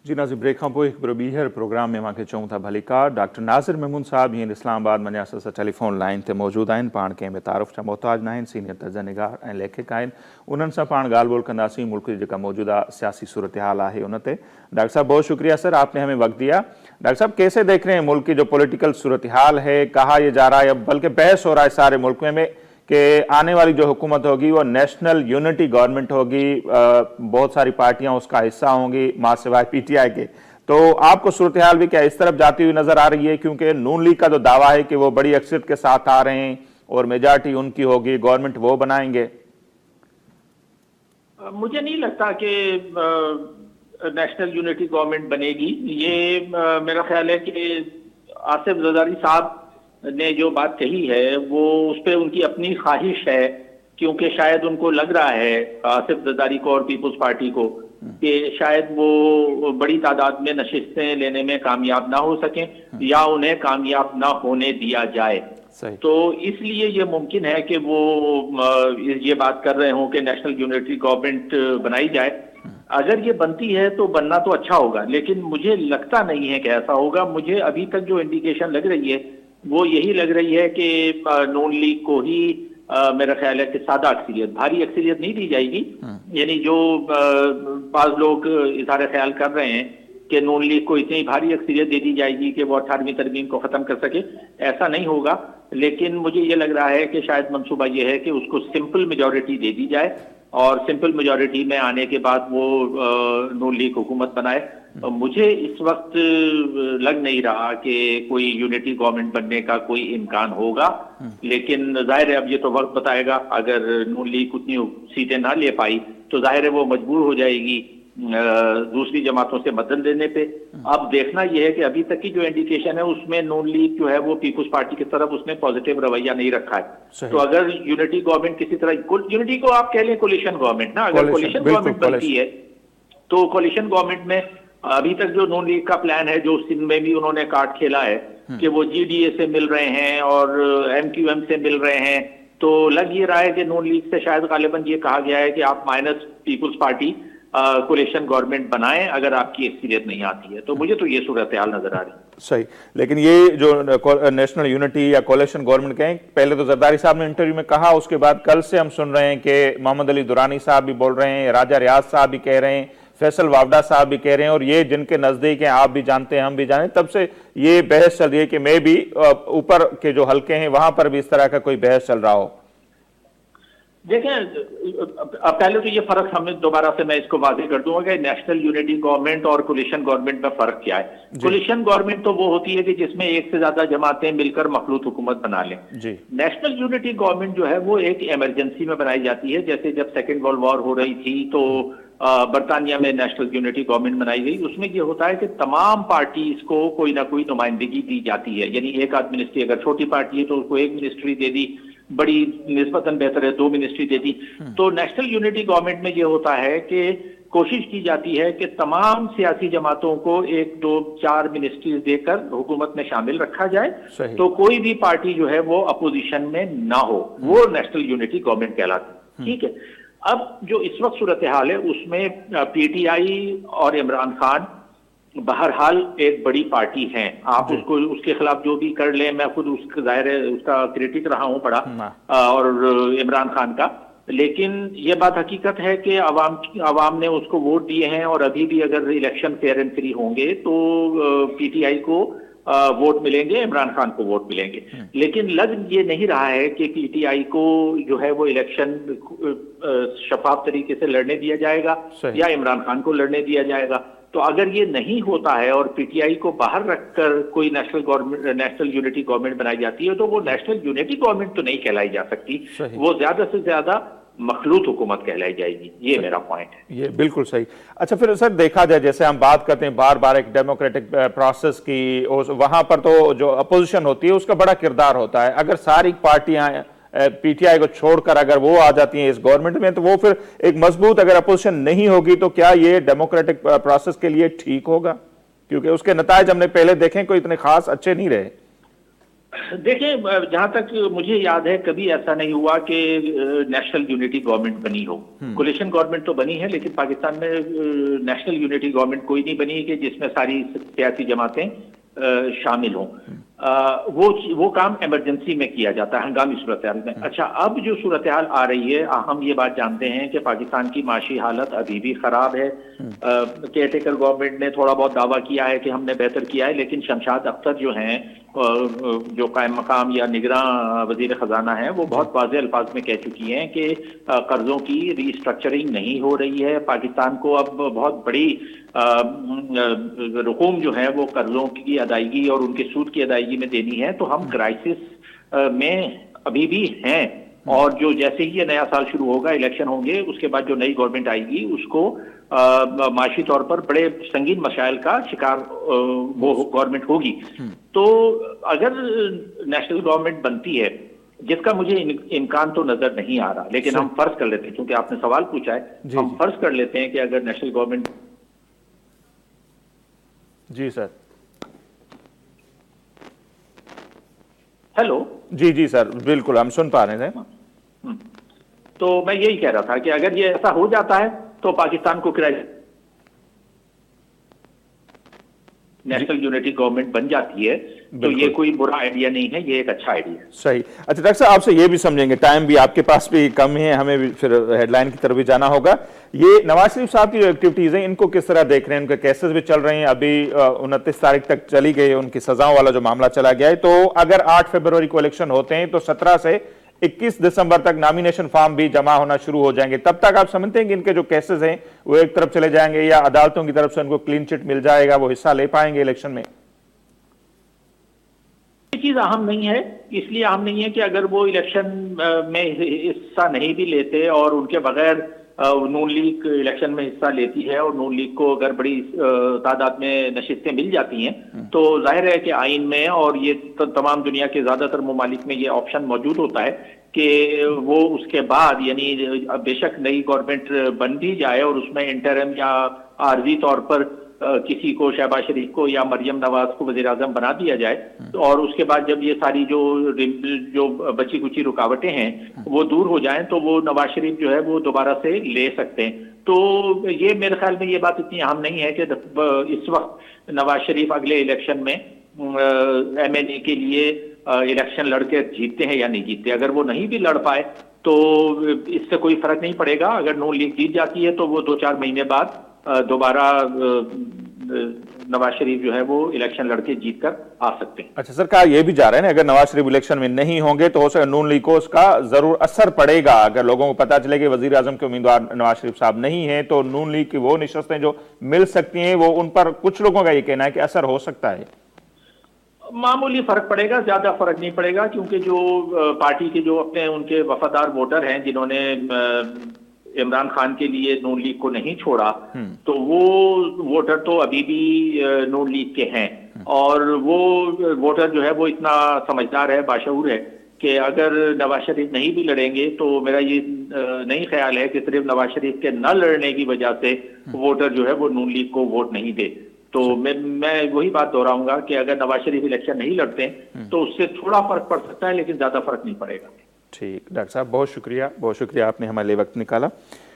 जी Nazim break खां पोइ हिकु ॿीहर प्रोग्राम में मूंखे चऊं था भलीकार डॉक्टर नासिर महमूद साहब हींअर इस्लामाबाद मञा सां टेलीफोन लाइन ते मौजूद आहिनि। पाण कंहिं में तारुफ़ जा मोहताज न आहिनि, सीनियर तर्जनिगार ऐं लेखक आहिनि। उन्हनि सां पाण ॻाल्हि ॿोल कंदासीं मुल्क जी जेका मौजूदा सियासी सूरत हाल आहे उन ते। डॉक्टर साहब बहुत शुक्रिया सर, आपने हमें वक्त दिया। डॉक्टर साहब कैसे देख रहे हैं मुल्क की जो पॉलिटिकल सूरत हाल है, कहा यह जा रहा है, बल्कि बहस हो रहा है सारे मुल्क में कि आने वाली जो हुकूमत होगी वो नेशनल यूनिटी गवर्नमेंट होगी, बहुत सारी पार्टियां उसका हिस्सा होंगी मां सिवाय पीटीआई के। तो आपको सूरत हाल भी क्या इस तरफ जाती हुई नजर आ रही है? क्योंकि नून लीग का जो दावा है कि वो बड़ी अक्सरियत के साथ आ रहे हैं और मेजॉरिटी उनकी होगी, गवर्नमेंट वो बनाएंगे। मुझे नहीं लगता कि नेशनल यूनिटी गवर्नमेंट बनेगी। ये मेरा ख्याल है कि आसिफ जरदारी साहब ने जो बात कही है वो उस पर उनकी अपनी ख्वाहिश है, क्योंकि शायद उनको लग रहा है आसिफ जरदारी को और पीपुल्स पार्टी को कि शायद वो बड़ी तादाद में नशिस्तें लेने में कामयाब ना हो सकें या उन्हें कामयाब ना होने दिया जाए। तो इसलिए ये मुमकिन है कि वो ये बात कर रहे हों कि नेशनल यूनिटी गवर्नमेंट बनाई जाए। अगर ये बनती है तो बनना तो अच्छा होगा, लेकिन मुझे लगता नहीं है कि ऐसा होगा। मुझे अभी तक जो इंडिकेशन लग रही है वो यही लग रही है कि नून लीग को ही मेरा ख्याल है कि सादा अक्सरियत, भारी अक्सरियत नहीं दी जाएगी। यानी जो बाज लोग इज़हार ख्याल कर रहे हैं कि नून लीग को इतनी भारी अक्सरियत दे दी जाएगी कि वो 18वीं तरमीम को ख़त्म कर सके, ऐसा नहीं होगा। लेकिन मुझे ये लग रहा है कि शायद मंसूबा ये है कि उसको सिंपल मेजॉरिटी दे दी जाए और सिंपल मेजॉरिटी में आने के बाद वो नून लीग हुकूमत बनाए। मुझे इस वक्त लग नहीं रहा कि कोई यूनिटी गवर्नमेंट बनने का कोई इम्कान होगा, लेकिन जाहिर है अब ये तो वक्त बताएगा। अगर नून लीग उतनी सीटें ना ले पाई तो जाहिर है वो मजबूर हो जाएगी दूसरी जमातों से मदद लेने पे। अब देखना यह है कि अभी तक की जो इंडिकेशन है उसमें नून लीग जो है वो पीपुल्स पार्टी की तरफ उसने पॉजिटिव रवैया नहीं रखा है। तो अगर यूनिटी गवर्नमेंट किसी तरह, यूनिटी को आप कह लें कोलिशन गवर्नमेंट ना, अगर कोलिशन गवर्नमेंट बनती है तो कोलिशन गवर्नमेंट में अभी तक जो नून लीग का प्लान है, जो सिंध में भी उन्होंने कार्ड खेला है कि वो जीडीए से मिल रहे हैं और एमक्यूएम से मिल रहे हैं, तो लग ये रहा है कि नून लीग से शायद गालिबन ये कहा गया है कि आप minus people's party coalition government बनाएं अगर आपकी अक्सरियत नहीं आती है। तो मुझे तो ये सूरत हाल नजर आ रही है। सही, लेकिन ये जो नेशनल यूनिटी या कोलिशन गवर्नमेंट कहें, पहले तो जरदारी साहब ने इंटरव्यू में कहा, उसके बाद कल से हम सुन रहे हैं कि मोहम्मद अली दुरानी साहब भी बोल रहे हैं, राजा रियाज साहब भी कह रहे हैं, फैसल वावडा साहब भी कह रहे हैं, और ये जिनके नजदीक हैं आप भी जानते हैं हम भी जाने, तब से ये बहस चल रही है कि मैं भी ऊपर के जो हल्के हैं वहां पर भी इस तरह का कोई बहस चल रहा हो। देखें, अब पहले तो ये फर्क हमें दोबारा से मैं इसको वाज़ेह कर दूंगा कि नेशनल यूनिटी गवर्नमेंट और कोलिशन गवर्नमेंट में फर्क क्या है। कोलिशन गवर्नमेंट तो वो होती है कि जिसमें एक से ज्यादा जमातें मिलकर मखलूत हुकूमत बना लें। नेशनल यूनिटी गवर्नमेंट जो है वो एक इमरजेंसी में बनाई जाती है। जैसे जब सेकेंड वर्ल्ड वॉर हो रही थी तो बरतानिया में नेशनल यूनिटी गवर्नमेंट बनाई गई। उसमें ये होता है कि तमाम पार्टीज को कोई ना कोई नुमाइंदगी दी जाती है। यानी एक आध मिनिस्ट्री, अगर छोटी पार्टी है तो उसको एक मिनिस्ट्री दे दी, बड़ी निस्बतन बेहतर है 2 मिनिस्ट्री दे दी। तो नेशनल यूनिटी गवर्नमेंट में ये होता है कि कोशिश की जाती है कि तमाम सियासी जमातों को 1, 2, 4 मिनिस्ट्रीज देकर हुकूमत में शामिल रखा जाए, तो कोई भी पार्टी जो है वो अपोजिशन में ना हो, वो नेशनल यूनिटी गवर्नमेंट कहलाती है। ठीक है, अब जो इस वक्त सूरत हाल है उसमें पीटीआई और इमरान खान बहरहाल एक बड़ी पार्टी है। आप उसको उसके खिलाफ जो भी कर ले, मैं खुद उसका जाहिर है उसका क्रिटिक रहा हूं बड़ा, और इमरान खान का, लेकिन यह बात हकीकत है कि अवाम ने उसको वोट दिए हैं और अभी भी अगर इलेक्शन फेयर एंड फ्री होंगे तो पीटीआई को वोट मिलेंगे, इमरान खान को वोट मिलेंगे। लेकिन लग ये नहीं रहा है कि पीटीआई को जो है वो इलेक्शन शफाफ तरीके से लड़ने दिया जाएगा या इमरान खान को लड़ने दिया जाएगा। तो अगर ये नहीं होता है और पीटीआई को बाहर रखकर कोई नेशनल यूनिटी गवर्नमेंट बनाई जाती है तो वो नेशनल यूनिटी गवर्नमेंट तो नहीं कहलाई जा सकती, वो ज्यादा से ज्यादा मखलूत हुकूमत कहलाई जाएगी। ये मेरा पॉइंट है। ये बिल्कुल सही। अच्छा, फिर सर देखा जाए, जैसे हम बात करते हैं बार बार एक डेमोक्रेटिक प्रोसेस की, वहां पर तो जो अपोजिशन होती है उसका बड़ा किरदार होता है। अगर सारी पार्टियां पीटीआई को छोड़कर अगर वो आ जाती हैं इस गवर्नमेंट में, तो वो फिर एक मजबूत अगर अपोजिशन नहीं होगी तो क्या ये डेमोक्रेटिक प्रोसेस के लिए ठीक होगा? क्योंकि उसके नतायज हमने पहले देखें कोई इतने खास अच्छे नहीं रहे। देखिए, जहां तक मुझे याद है कभी ऐसा नहीं हुआ कि नेशनल यूनिटी गवर्नमेंट बनी हो। कोलिशन गवर्नमेंट तो बनी है, लेकिन पाकिस्तान में नेशनल यूनिटी गवर्नमेंट कोई नहीं बनी कि जिसमें सारी सियासी जमातें शामिल हों। वो काम इमरजेंसी में किया जाता है, हंगामी सूरत हाल में। अच्छा, अब जो सूरत हाल आ रही है, हम ये बात जानते हैं कि पाकिस्तान की माशी हालत अभी भी खराब है। केयरटेकर गवर्नमेंट ने थोड़ा बहुत दावा किया है कि हमने बेहतर किया है, लेकिन शमशाद अख्तर जो हैं, जो कायम मकाम या निगरान वजीर खजाना है, वो बहुत वाज़ेह अल्फाज में कह चुकी हैं कि कर्जों की रीस्ट्रक्चरिंग नहीं हो रही है। पाकिस्तान को अब बहुत बड़ी रकूम जो है वो कर्जों की अदायगी और उनके सूद की अदायगी में देनी है। तो हम क्राइसिस में अभी भी हैं, और जो जैसे ही ये नया साल शुरू होगा, इलेक्शन होंगे, उसके बाद जो नई गवर्नमेंट आएगी उसको माशी तौर पर बड़े संगीन मसाइल का शिकार वो गवर्नमेंट होगी। तो अगर नेशनल गवर्नमेंट बनती है, जिसका मुझे इम्कान तो नजर नहीं आ रहा, लेकिन हम फर्ज कर लेते हैं, क्योंकि आपने सवाल पूछा है, हम फर्ज कर लेते हैं कि अगर नेशनल गवर्नमेंट। जी सर। हेलो। जी सर, बिल्कुल हम सुन पा रहे थे। तो मैं यही कह रहा था कि अगर ये ऐसा हो जाता है तो पाकिस्तान को नेशनल यूनिटी गवर्नमेंट बन जाती है, तो ये कोई बुरा आइडिया नहीं है, ये एक अच्छा आइडिया है। सही। अच्छा डॉक्टर साहब, आपसे ये भी समझेंगे, टाइम भी आपके पास भी कम है, हमें भी फिर हेडलाइन की तरफ भी जाना होगा। ये नवाज शरीफ साहब की जो एक्टिविटीज हैं, इनको किस तरह देख रहे हैं? उनके केसेस भी चल रहे हैं, अभी 29 तारीख तक चली गई, उनकी सजाओं वाला जो मामला चला गया है। तो अगर 8 फरवरी को इलेक्शन होते हैं तो 17 से 21 दिसंबर तक नॉमिनेशन फॉर्म भी जमा होना शुरू हो जाएंगे। तब तक आप समझते हैं कि इनके जो केसेस हैं वो एक तरफ चले जाएंगे, या अदालतों की तरफ से उनको क्लीन चिट मिल जाएगा, वो हिस्सा ले पाएंगे इलेक्शन में? चीज अहम नहीं है, इसलिए अहम नहीं है कि अगर वो इलेक्शन में हिस्सा नहीं भी लेते और उनके बगैर नून लीग इलेक्शन में हिस्सा लेती है और नून लीग को अगर बड़ी तादाद में नशिस्तें मिल जाती हैं, तो जाहिर है कि आइन में और ये तमाम दुनिया के ज्यादातर ममालिक में ये ऑप्शन मौजूद होता है कि वो उसके बाद, यानी बेशक नई गवर्नमेंट बन भी जाए और उसमें इंटरिम या आर्जी तौर पर किसी को, शहबाज शरीफ को या मरियम नवाज को वजीर आजम बना दिया जाए, और उसके बाद जब ये सारी जो बची कुची रुकावटें हैं वो दूर हो जाएं, तो वो नवाज शरीफ जो है वो दोबारा से ले सकते हैं। तो ये मेरे ख्याल में ये बात इतनी अहम नहीं है कि इस वक्त नवाज शरीफ अगले इलेक्शन में MNA के लिए इलेक्शन लड़के जीतते हैं या नहीं जीतते। अगर वो नहीं भी लड़ पाए तो इससे कोई फर्क नहीं पड़ेगा। अगर नून लीग जीत जाती है तो वो 2-4 महीने बाद दोबारा नवाज शरीफ जो है वो इलेक्शन लड़के जीत कर आ सकते हैं। अच्छा सर, कहा यह भी जा रहा है ना, अगर नवाज शरीफ इलेक्शन में नहीं होंगे तो हो सकता नून लीग को उसका जरूर असर पड़ेगा। अगर लोगों को पता चले कि वजीर आजम के उम्मीदवार नवाज शरीफ साहब नहीं है, तो नून लीग की वो निशस्तें जो मिल सकती हैं, वो उन पर कुछ लोगों का ये कहना है कि असर हो सकता है। मामूली फर्क पड़ेगा, ज्यादा फर्क नहीं पड़ेगा, क्योंकि जो पार्टी के जो अपने उनके वफादार वोटर हैं जिन्होंने इमरान खान के लिए नून लीग को नहीं छोड़ा, तो वो वोटर तो अभी भी नून लीग के हैं। और वो वोटर जो है वो इतना समझदार है, बाशऊर है कि अगर नवाज शरीफ नहीं भी लड़ेंगे तो मेरा ये नहीं ख्याल है कि सिर्फ नवाज शरीफ के न लड़ने की वजह से वोटर जो है वो नून लीग को वोट नहीं दे। तो मैं वही बात दोहराऊंगा कि अगर नवाज शरीफ इलेक्शन नहीं लड़ते तो उससे थोड़ा फर्क पड़ सकता है, लेकिन ज्यादा फर्क नहीं पड़ेगा। ठीक, डॉक्टर साहब बहुत शुक्रिया आपने हमारे लिए वक्त निकाला।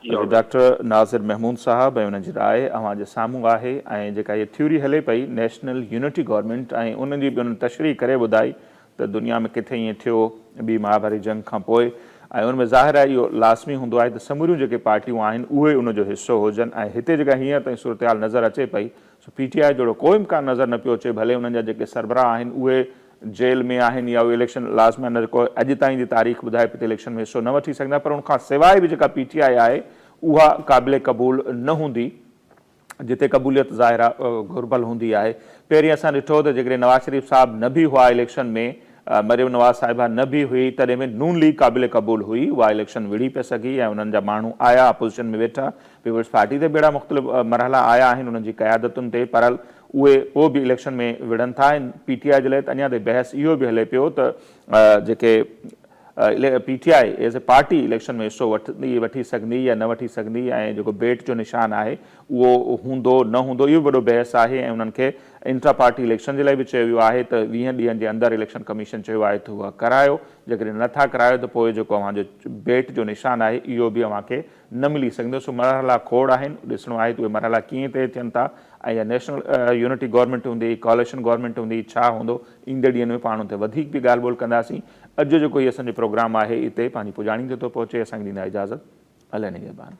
डॉक्टर नाज़िर महमूद साहब ऐं उनजी राय अवां जे साम्हूं आहे, ऐं जेका ये थ्योरी हले पई नेशनल यूनिटी गवर्नमेंट, ऐं उनजी बि उन्हनि तशरीह करे ॿुधाई त दुनिया में किथे ईअं थियो ॿी महाभारी जंग खां पोइ, ऐं उनमें ज़ाहिर आहे इहो लाज़मी हूंदो आहे त समूरियूं जेके पार्टियूं आहिनि उहे उनजो हिसो हुजनि। ऐं हिते जेका हींअर ताईं सूरत हाल नज़र अचे पई, सो PTI जहिड़ो कोई इम्कान नज़र न पियो अचे, भले उन्हनि जा जेके सरबराह आहिनि उहे जेल में आहिनि या उहे इलेक्शन लाज़मी जेको अॼु ताईं जी तारीख़ ॿुधाए पई त इलेक्शन में हिसो न वठी सघंदा, पर उनखां सवाइ बि जेका PTI आहे उहा क़ाबिल क़बूल न हूंदी, जिते क़बूलियत ज़ाहिर घुरबल हूंदी आहे। पहिरीं असां ॾिठो त जेकॾहिं नवाज शरीफ साहब न बि हुआ इलेक्शन में, मरियम नवाज साहिबा न बि हुई, तॾहिं में नून लीग क़ाबिल क़बूल हुई, उहा इलेक्शन विड़ी पिए सघी ऐं उन्हनि जा माण्हू आया अपोज़िशन में वेठा। पीपल्स पार्टी ते बेड़ा मुख़्तलिफ़ मरहला आया आहिनि उन्हनि जी क़यादतुनि ते, पर उहे पोइ बि इलेक्शन में विढ़नि था। PTI जे लाइ त अञा ताईं बहस इहो बि हले पियो त जेके PTI as a party election में हिसो वठी सघंदी या न वठी सघंदी ऐं जेको बेट जो निशान आहे उहो हूंदो न हूंदो, इहो वॾो बहस आहे ऐं उन्हनि खे इंट्रा पार्टी इलेक्शन जे लाइ बि चयो वियो आहे त 20 ॾींहंनि जे अंदरि इलेक्शन कमीशन चयो आहे त उहा करायो, जेकॾहिं नथा करायो त पोइ जेको अव्हांजो बेट जो निशान आहे इहो बि अव्हांखे न मिली सघंदो। सो मरहला खोड़ आहिनि, ॾिसणो आहे त उहे मरहला कीअं तइ थियनि था ऐं या नेशनल यूनिटी गवर्नमेंट हूंदी, कॉलिशन गवर्नमेंट हूंदी, छा हूंदो, ईंदड़ ॾींहंनि में पाण हुते वधीक बि ॻाल्हि ॿोल कंदासीं। अॼु जेको इहो असांजो प्रोग्राम आहे हिते पंहिंजी पुॼाणी ते थो पहुचे, असांखे ॾींदा इजाज़त, अलाह निगहबान।